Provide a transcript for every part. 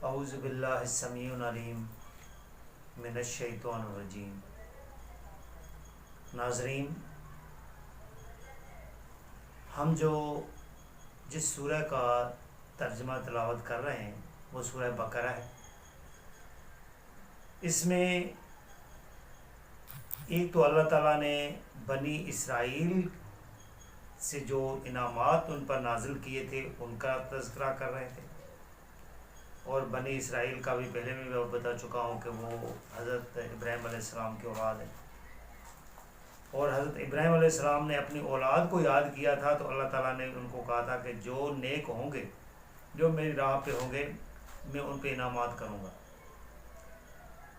اعوذ باللہ السمیع العلیم من الشیطان الرجیم۔ ناظرین، ہم جس سورہ کا ترجمہ تلاوت کر رہے ہیں وہ سورہ بقرہ ہے۔ اس میں ایک تو اللہ تعالیٰ نے بنی اسرائیل سے جو انعامات ان پر نازل کیے تھے ان کا تذکرہ کر رہے تھے، اور بنی اسرائیل کا بھی پہلے میں بتا چکا ہوں کہ وہ حضرت ابراہیم علیہ السلام کی اولاد ہے، اور حضرت ابراہیم علیہ السلام نے اپنی اولاد کو یاد کیا تھا تو اللہ تعالیٰ نے ان کو کہا تھا کہ جو نیک ہوں گے، جو میری راہ پہ ہوں گے، میں ان پہ انعامات کروں گا۔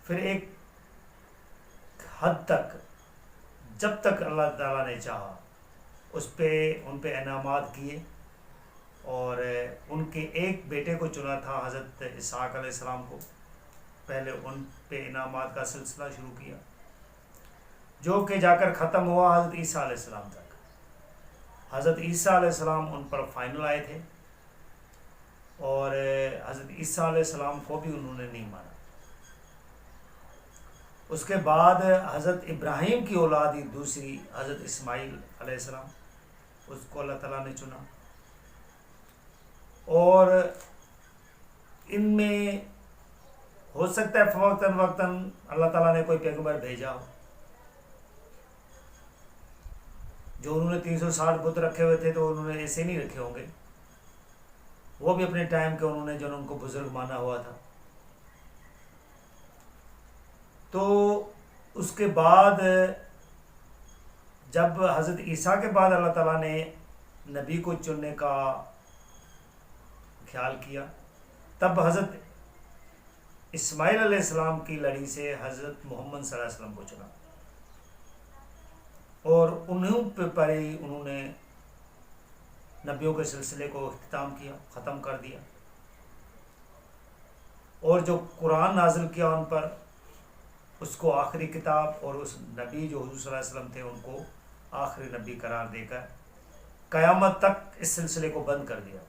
پھر ایک حد تک، جب تک اللہ تعالیٰ نے چاہا ان پہ انعامات کیے، اور ان کے ایک بیٹے کو چنا تھا حضرت اسحاق علیہ السلام کو، پہلے ان پہ انعامات کا سلسلہ شروع کیا جو کہ جا کر ختم ہوا حضرت عیسیٰ علیہ السلام تک۔ حضرت عیسیٰ علیہ السلام ان پر فائنل آئے تھے، اور حضرت عیسیٰ علیہ السلام کو بھی انہوں نے نہیں مانا۔ اس کے بعد حضرت ابراہیم کی اولاد دوسری حضرت اسماعیل علیہ السلام، اس کو اللہ تعالیٰ نے چنا، اور ان میں ہو سکتا ہے وقتاً اللہ تعالیٰ نے کوئی پیغمبر بھیجا ہو، جو انہوں نے 360 بت رکھے ہوئے تھے تو انہوں نے ایسے نہیں رکھے ہوں گے، وہ بھی اپنے ٹائم کے انہوں نے جو ان کو بزرگ مانا ہوا تھا۔ تو اس کے بعد جب حضرت عیسیٰ کے بعد اللہ تعالیٰ نے نبی کو چننے کا خیال کیا، تب حضرت اسماعیل علیہ السلام کی لڑی سے حضرت محمد صلی اللہ علیہ وسلم کو چنا، اور انہوں نے نبیوں کے سلسلے کو اختتام کیا، ختم کر دیا، اور جو قرآن نازل کیا ان پر، اس کو آخری کتاب، اور اس نبی جو حضور صلی اللہ علیہ وسلم تھے ان کو آخری نبی قرار دے کر قیامت تک اس سلسلے کو بند کر دیا۔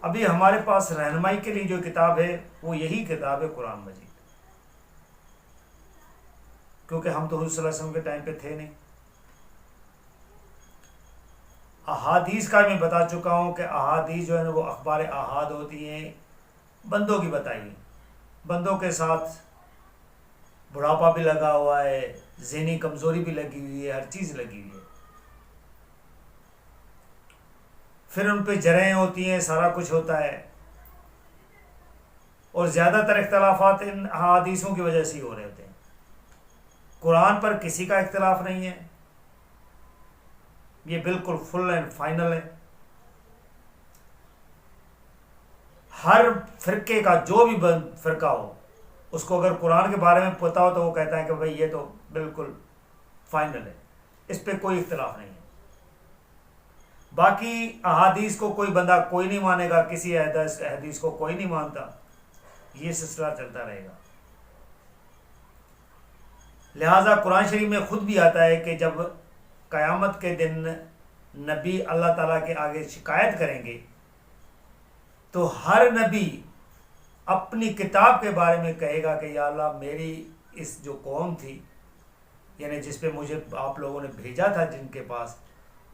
ابھی ہمارے پاس رہنمائی کے لیے جو کتاب ہے وہ یہی کتاب ہے قرآن مجید، کیونکہ ہم تو حضور صلی اللہ علیہ وسلم کے ٹائم پہ تھے نہیں۔ احادیث کا میں بتا چکا ہوں کہ احادیث جو ہے نا وہ اخبار احاد ہوتی ہیں، بندوں کی بتائی، بندوں کے ساتھ بڑھاپا بھی لگا ہوا ہے، ذہنی کمزوری بھی لگی ہوئی ہے، ہر چیز لگی ہوئی ہے، پھر ان پہ جرحیں ہوتی ہیں، سارا کچھ ہوتا ہے، اور زیادہ تر اختلافات ان احادیثوں کی وجہ سے ہی ہو رہے ہوتے ہیں۔ قرآن پر کسی کا اختلاف نہیں ہے، یہ بالکل فل اینڈ فائنل ہے۔ ہر فرقے کا جو بھی فرقہ ہو، اس کو اگر قرآن کے بارے میں پتہ ہو تو وہ کہتا ہے کہ بھئی یہ تو بالکل فائنل ہے، اس پہ کوئی اختلاف نہیں ہے۔ باقی احادیث کو کوئی بندہ کوئی نہیں مانے گا، کسی حدیث کو کوئی نہیں مانتا، یہ سلسلہ چلتا رہے گا۔ لہٰذا قرآن شریف میں خود بھی آتا ہے کہ جب قیامت کے دن نبی اللہ تعالیٰ کے آگے شکایت کریں گے تو ہر نبی اپنی کتاب کے بارے میں کہے گا کہ یا اللہ، میری اس جو قوم تھی، یعنی جس پہ مجھے آپ لوگوں نے بھیجا تھا، جن کے پاس،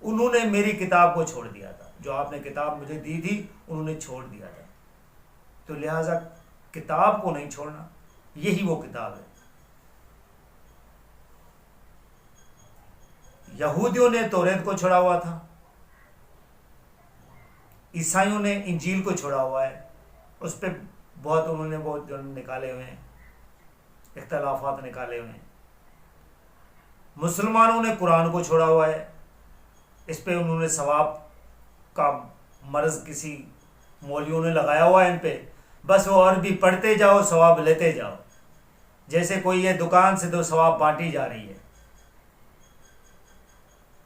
انہوں نے میری کتاب کو چھوڑ دیا تھا، جو آپ نے کتاب مجھے دی تھی انہوں نے چھوڑ دیا تھا، تو لہٰذا کتاب کو نہیں چھوڑنا، یہی وہ کتاب ہے۔ یہودیوں نے توریت کو چھوڑا ہوا تھا، عیسائیوں نے انجیل کو چھوڑا ہوا ہے، اس پہ انہوں نے بہت نکالے ہوئے ہیں، اختلافات نکالے ہوئے ہیں۔ مسلمانوں نے قرآن کو چھوڑا ہوا ہے، اس پہ انہوں نے ثواب کا مرض کسی مولویوں نے لگایا ہوا ہے ان پہ، بس وہ عربی پڑھتے جاؤ، ثواب لیتے جاؤ، جیسے کوئی یہ دکان سے تو ثواب بانٹی جا رہی ہے۔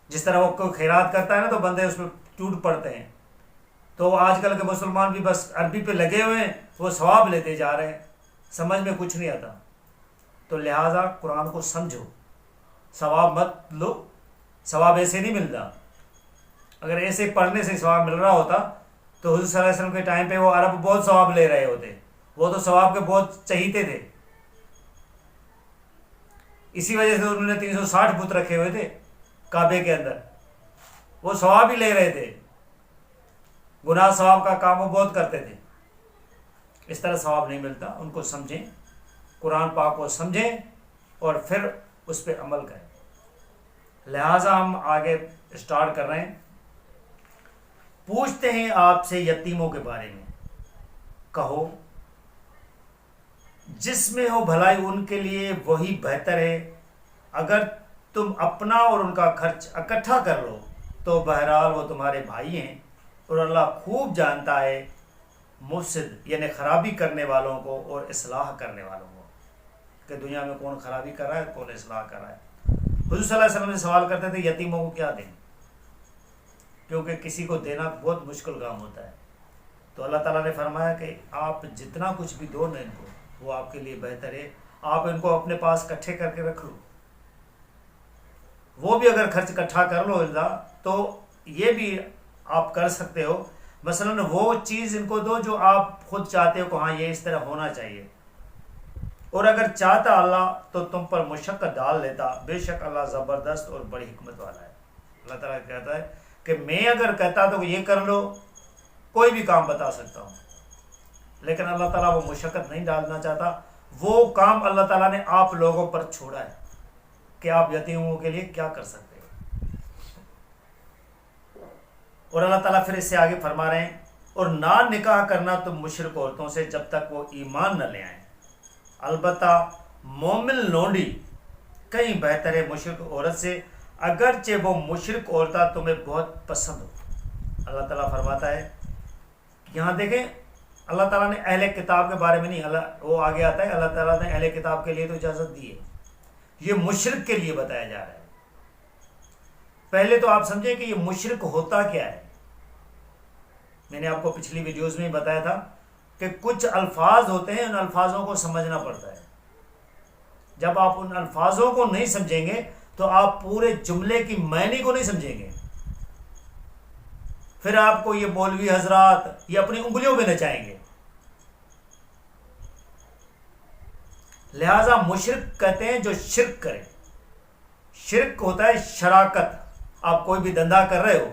جس طرح وہ کوئی خیرات کرتا ہے نا تو بندے اس میں ٹوٹ پڑتے ہیں، تو آج کل کے مسلمان بھی بس عربی پہ لگے ہوئے ہیں، وہ ثواب لیتے جا رہے ہیں، سمجھ میں کچھ نہیں آتا۔ تو لہٰذا قرآن کو سمجھو، ثواب مت لو، ثواب ایسے نہیں ملتا۔ اگر ایسے پڑھنے سے ثواب مل رہا ہوتا تو حضور صلی اللہ علیہ وسلم کے ٹائم پہ وہ عرب بہت ثواب لے رہے ہوتے، وہ تو ثواب کے بہت چہیتے تھے، اسی وجہ سے انہوں نے 360 بت رکھے ہوئے تھے کعبے کے اندر، وہ ثواب ہی لے رہے تھے، گناہ ثواب کا کام وہ بہت کرتے تھے، اس طرح ثواب نہیں ملتا۔ ان کو سمجھیں، قرآن پاک کو سمجھیں اور پھر اس پہ عمل کریں۔ لہٰذا ہم آگے اسٹارٹ کر رہے ہیں، پوچھتے ہیں آپ سے یتیموں کے بارے میں، کہو جس میں ہو بھلائی ان کے لیے وہی بہتر ہے، اگر تم اپنا اور ان کا خرچ اکٹھا کر لو تو بہرحال وہ تمہارے بھائی ہیں، اور اللہ خوب جانتا ہے مفسد یعنی خرابی کرنے والوں کو اور اصلاح کرنے والوں کو، کہ دنیا میں کون خرابی کر رہا ہے کون اصلاح کر رہا ہے۔ حضور صلی اللہ علیہ وسلم سے سوال کرتے تھے یتیموں کو کیا دیں، کیونکہ کسی کو دینا بہت مشکل کام ہوتا ہے، تو اللہ تعالیٰ نے فرمایا کہ آپ جتنا کچھ بھی دو نا ان کو وہ آپ کے لیے بہتر ہے، آپ ان کو اپنے پاس اکٹھے کر کے رکھ لو، وہ بھی اگر خرچ اکٹھا کر لو اللہ تو یہ بھی آپ کر سکتے ہو، مثلا وہ چیز ان کو دو جو آپ خود چاہتے ہو کہ ہاں یہ اس طرح ہونا چاہیے، اور اگر چاہتا اللہ تو تم پر مشقت ڈال لیتا، بے شک اللہ زبردست اور بڑی حکمت والا ہے۔ اللہ تعالیٰ کہتا ہے کہ میں اگر کہتا تو یہ کر لو، کوئی بھی کام بتا سکتا ہوں، لیکن اللہ تعالیٰ وہ مشقت نہیں ڈالنا چاہتا، وہ کام اللہ تعالیٰ نے آپ لوگوں پر چھوڑا ہے کہ آپ یتیموں کے لیے کیا کر سکتے ہیں۔ اور اللہ تعالیٰ پھر اس سے آگے فرما رہے ہیں، اور نہ نکاح کرنا تم مشرک عورتوں سے جب تک وہ ایمان نہ لے آئیں، البتہ مومن لونڈی کہیں بہتر ہے مشرک عورت سے، اگرچہ وہ مشرک عورتہ تمہیں بہت پسند ہو۔ اللہ تعالیٰ فرماتا ہے، یہاں دیکھیں اللہ تعالیٰ نے اہل کتاب کے بارے میں نہیں، وہ آگے آتا ہے اللہ تعالیٰ نے اہل کتاب کے لیے تو اجازت دی ہے، یہ مشرک کے لیے بتایا جا رہا ہے۔ پہلے تو آپ سمجھیں کہ یہ مشرک ہوتا کیا ہے۔ میں نے آپ کو پچھلی ویڈیوز میں بتایا تھا کہ کچھ الفاظ ہوتے ہیں، ان الفاظوں کو سمجھنا پڑتا ہے، جب آپ ان الفاظوں کو نہیں سمجھیں گے تو آپ پورے جملے کی معنی کو نہیں سمجھیں گے، پھر آپ کو یہ مولوی حضرات یہ اپنی انگلیوں پہ نچائیں گے۔ لہذا مشرک کہتے ہیں جو شرک کرے، شرک ہوتا ہے شراکت، آپ کوئی بھی دھندا کر رہے ہو،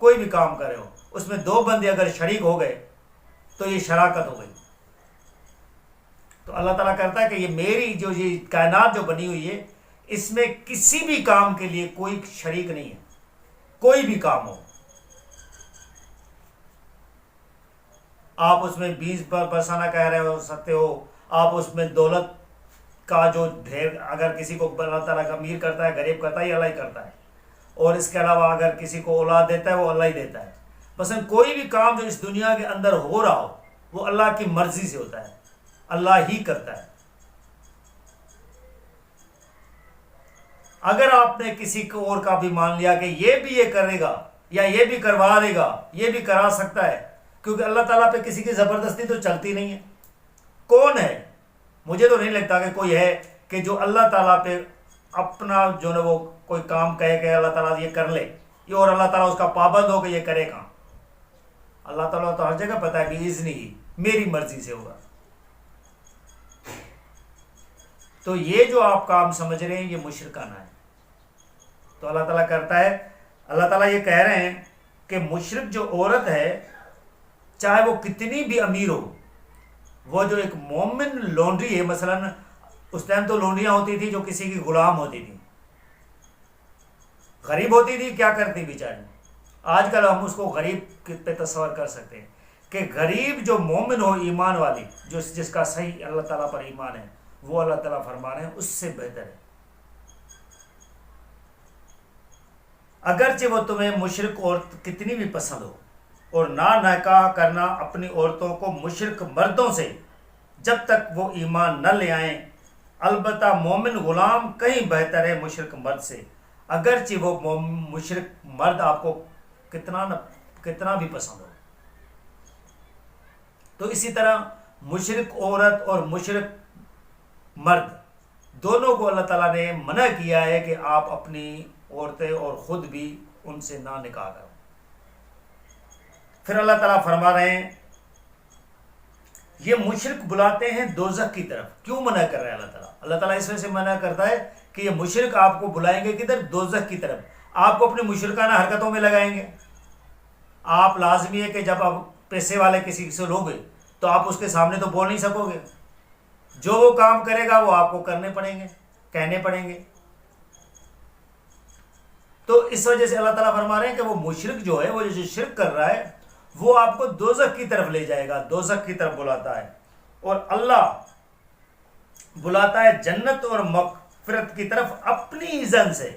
کوئی بھی کام کر رہے ہو، اس میں دو بندے اگر شریک ہو گئے تو یہ شراکت ہو گئی۔ تو اللہ تعالیٰ کرتا ہے کہ یہ میری جو یہ کائنات جو بنی ہوئی ہے اس میں کسی بھی کام کے لیے کوئی شریک نہیں ہے، کوئی بھی کام ہو، آپ اس میں بیج پر برسانا کہہ رہے ہو سکتے ہو، آپ اس میں دولت کا جو ڈھیر اگر کسی کو اللہ تعالیٰ کا امیر کرتا ہے غریب کرتا ہے یہ اللہ ہی کرتا ہے، اور اس کے علاوہ اگر کسی کو اولاد دیتا ہے وہ اللہ ہی دیتا ہے۔ بس کوئی بھی کام جو اس دنیا کے اندر ہو رہا ہو وہ اللہ کی مرضی سے ہوتا ہے، اللہ ہی کرتا ہے۔ اگر آپ نے کسی کو اور کا بھی مان لیا کہ یہ بھی یہ کرے گا یا یہ بھی کروا دے گا، یہ بھی کرا سکتا ہے، کیونکہ اللہ تعالیٰ پہ کسی کی زبردستی تو چلتی نہیں ہے۔ کون ہے؟ مجھے تو نہیں لگتا کہ کوئی ہے کہ جو اللہ تعالیٰ پہ اپنا جو ہے وہ کوئی کام کہے کہ اللہ تعالیٰ یہ کر لے، یہ اور اللہ تعالیٰ اس کا پابند ہو کہ یہ کرے کام۔ اللہ تعالیٰ تو ہر جگہ پتہ ہے کہ اذنی ہی میری مرضی سے ہوگا۔ تو یہ جو آپ کام سمجھ رہے ہیں یہ مشرکانہ ہے۔ تو اللہ تعالیٰ کرتا ہے، اللہ تعالیٰ یہ کہہ رہے ہیں کہ مشرک جو عورت ہے چاہے وہ کتنی بھی امیر ہو، وہ جو ایک مومن لونڈی ہے، مثلا اس ٹائم تو لونڈیاں ہوتی تھی جو کسی کی غلام ہوتی تھی، غریب ہوتی تھی، کیا کرتی بیچاری۔ آج کل ہم اس کو غریب پہ تصور کر سکتے ہیں کہ غریب جو مومن ہو ایمان والی، جو جس کا صحیح اللہ تعالیٰ پر ایمان ہے، وہ اللہ تعالیٰ فرما رہے ہیں اس سے بہتر ہے، اگرچہ وہ تمہیں مشرک عورت کتنی بھی پسند ہو، اور نہ نکاح کرنا اپنی عورتوں کو مشرک مردوں سے جب تک وہ ایمان نہ لے آئیں، البتہ مومن غلام کہیں بہتر ہے مشرک مرد سے، اگرچہ وہ مشرک مرد آپ کو کتنا بھی پسند ہو۔ تو اسی طرح مشرک عورت اور مشرک مرد دونوں کو اللہ تعالیٰ نے منع کیا ہے کہ آپ اپنی عورتیں اور خود بھی ان سے نہ نکاح کرو۔ پھر اللہ تعالیٰ فرما رہے ہیں یہ مشرک بلاتے ہیں دوزخ کی طرف. کیوں منع کر رہے ہیں اللہ تعالیٰ؟ اللہ تعالیٰ اس وجہ سے منع کرتا ہے کہ یہ مشرک آپ کو بلائیں گے کدھر؟ دوزخ کی طرف. آپ کو اپنی مشرکانہ حرکتوں میں لگائیں گے. آپ لازمی ہے کہ جب آپ پیسے والے کسی سے لوگے تو آپ اس کے سامنے تو بول نہیں سکو گے. جو وہ کام کرے گا وہ آپ کو کرنے پڑیں گے، کہنے پڑیں گے. تو اس وجہ سے اللہ تعالیٰ فرما رہے ہیں کہ وہ مشرک جو ہے، وہ جو شرک کر رہا ہے، وہ آپ کو دوزخ کی طرف لے جائے گا، دوزخ کی طرف بلاتا ہے. اور اللہ بلاتا ہے جنت اور مغفرت کی طرف اپنی اذن سے،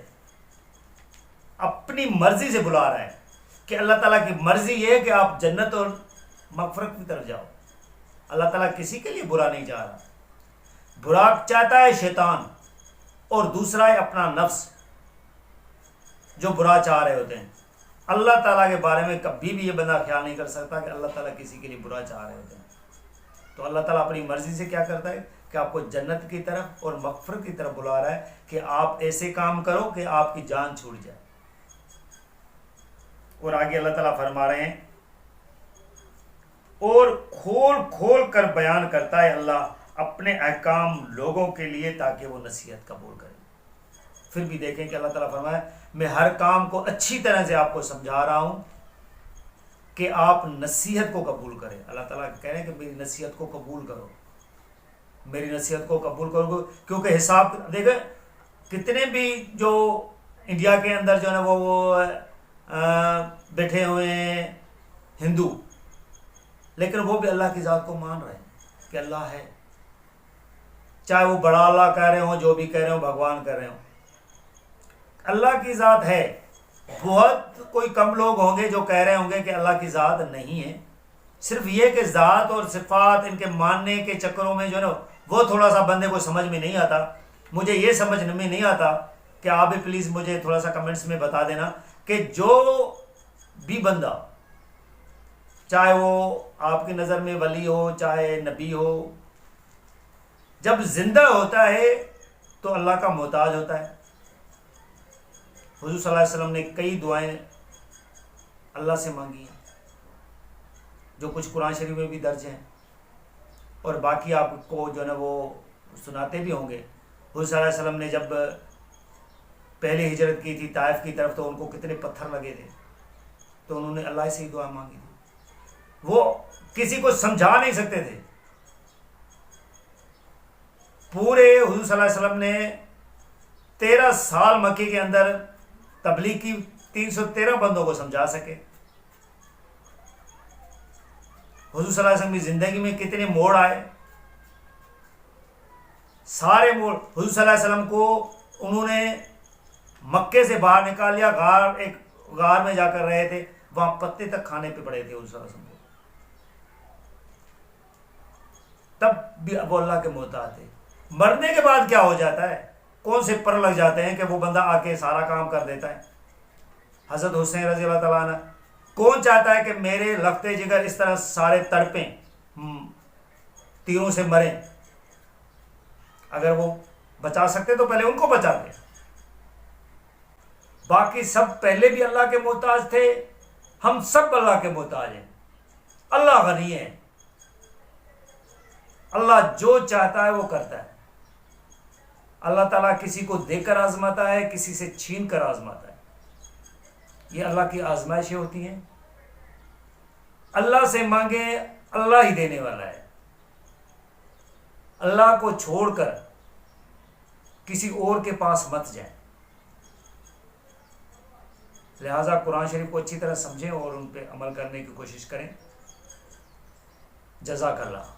اپنی مرضی سے بلا رہا ہے کہ اللہ تعالیٰ کی مرضی یہ ہے کہ آپ جنت اور مغفرت کی طرف جاؤ. اللہ تعالیٰ کسی کے لیے برا نہیں چاہ رہا. برا چاہتا ہے شیطان، اور دوسرا ہے اپنا نفس جو برا چاہ رہے ہوتے ہیں. اللہ تعالیٰ کے بارے میں کبھی بھی یہ بندہ خیال نہیں کر سکتا کہ اللہ تعالیٰ کسی کے لیے برا چاہ رہے ہوتے ہیں. تو اللہ تعالیٰ اپنی مرضی سے کیا کرتا ہے کہ آپ کو جنت کی طرف اور مغفرت کی طرف بلا رہا ہے کہ آپ ایسے کام کرو کہ آپ کی جان چھوٹ جائے. اور آگے اللہ تعالیٰ فرما رہے ہیں اور کھول کھول کر بیان کرتا ہے اللہ اپنے احکام لوگوں کے لیے تاکہ وہ نصیحت قبول کریں. پھر بھی دیکھیں کہ اللہ تعالیٰ فرمایا میں ہر کام کو اچھی طرح سے آپ کو سمجھا رہا ہوں کہ آپ نصیحت کو قبول کریں. اللہ تعالیٰ کہہ رہے ہیں کہ میری نصیحت کو قبول کرو، میری نصیحت کو قبول کرو. کیونکہ حساب دیکھیں کتنے بھی جو انڈیا کے اندر جو ہے نا وہ بیٹھے ہوئے ہیں ہندو، لیکن وہ بھی اللہ کی ذات کو مان رہے ہیں کہ اللہ ہے. چاہے وہ بڑا اللہ کہہ رہے ہوں، جو بھی کہہ رہے ہوں، بھگوان کہہ رہے ہوں، اللہ کی ذات ہے. بہت کوئی کم لوگ ہوں گے جو کہہ رہے ہوں گے کہ اللہ کی ذات نہیں ہے. صرف یہ کہ ذات اور صفات ان کے ماننے کے چکروں میں جو ہے نا وہ تھوڑا سا بندے کو سمجھ میں نہیں آتا. مجھے یہ سمجھ میں نہیں آتا کہ آپ بھی پلیز مجھے تھوڑا سا کمنٹس میں بتا دینا کہ جو بھی بندہ، چاہے وہ آپ کی نظر میں ولی ہو چاہے نبی ہو، جب زندہ ہوتا ہے تو اللہ کا محتاج ہوتا ہے. حضور صلی اللہ علیہ وسلم نے کئی دعائیں اللہ سے مانگی ہیں جو کچھ قرآن شریف میں بھی درج ہیں، اور باقی آپ کو جو ہے نا وہ سناتے بھی ہوں گے. حضور صلی اللہ علیہ وسلم نے جب پہلے ہجرت کی تھی طائف کی طرف تو ان کو کتنے پتھر لگے تھے، تو انہوں نے اللہ سے ہی دعا مانگی تھی. وہ کسی کو سمجھا نہیں سکتے تھے. پورے حضور صلی اللہ علیہ وسلم نے 13 سال مکے کے اندر تبلیغ کی، 313 بندوں کو سمجھا سکے. حضور صلی اللہ علیہ وسلم کی زندگی میں کتنے موڑ آئے، سارے موڑ. حضور صلی اللہ علیہ وسلم کو انہوں نے مکے سے باہر نکال لیا، ایک غار میں جا کر رہے تھے، وہاں پتے تک کھانے پہ پڑے تھے حضور صلی اللہ علیہ وسلم کو. تب بھی اب اللہ کے محتاج تھے. مرنے کے بعد کیا ہو جاتا ہے، کون سے پر لگ جاتے ہیں کہ وہ بندہ آ کے سارا کام کر دیتا ہے. حضرت حسین رضی اللہ تعالیٰ عنہ، کون چاہتا ہے کہ میرے لختے جگر اس طرح سارے تڑپیں، تیروں سے مریں؟ اگر وہ بچا سکتے تو پہلے ان کو بچاتے. باقی سب پہلے بھی اللہ کے محتاج تھے، ہم سب اللہ کے محتاج ہیں. اللہ غنی ہے، اللہ جو چاہتا ہے وہ کرتا ہے. اللہ تعالیٰ کسی کو دے کر آزماتا ہے، کسی سے چھین کر آزماتا ہے. یہ اللہ کی آزمائشیں ہوتی ہیں. اللہ سے مانگے، اللہ ہی دینے والا ہے. اللہ کو چھوڑ کر کسی اور کے پاس مت جائیں. لہٰذا قرآن شریف کو اچھی طرح سمجھیں اور ان پہ عمل کرنے کی کوشش کریں. جزاک اللہ.